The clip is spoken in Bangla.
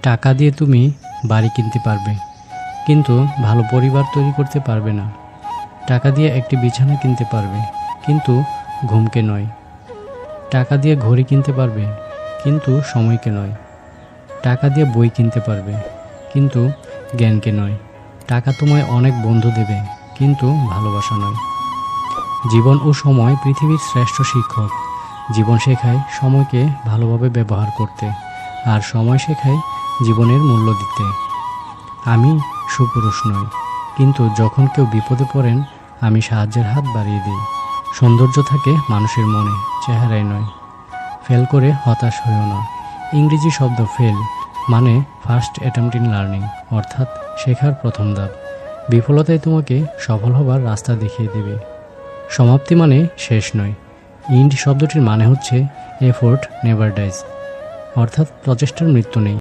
টাকা দিয়ে তুমি বাড়ি কিনতে পারবে, কিন্তু ভালো পরিবার তৈরি করতে পারবে না। টাকা দিয়ে একটি বিছানা কিনতে পারবে, কিন্তু ঘুমকে নয়। টাকা দিয়ে ঘড়ি কিনতে পারবে, কিন্তু সময়কে নয়। টাকা দিয়ে বই কিনতে পারবে, কিন্তু জ্ঞানকে নয়। টাকা তোমায় অনেক বন্ধু দেবে, কিন্তু ভালোবাসা নয়। জীবন ও সময় পৃথিবীর শ্রেষ্ঠ শিক্ষক। জীবন শেখায় সময়কে ভালোভাবে ব্যবহার করতে, আর সময় শেখায় জীবনের মূল্য দিতে। আমি সুপুরুষ নই, কিন্তু যখন কেউ বিপদে পড়েন আমি সাহায্যের হাত বাড়িয়ে দিই। সৌন্দর্য থাকে মানুষের মনে, চেহারায় নয়। ফেল করে হতাশ হইও না। ইংরেজি শব্দ ফেল মানে ফার্স্ট অ্যাটেম্পট ইন লার্নিং, অর্থাৎ শেখার প্রথম ধাপ। বিফলতাই তোমাকে সফল হবার রাস্তা দেখিয়ে দেবে। সমাপ্তি মানে শেষ নয়। ইন্ড শব্দটির মানে হচ্ছে এফোর্ট নেভার ডাইজ, অর্থাৎ প্রচেষ্টার মৃত্যু নেই।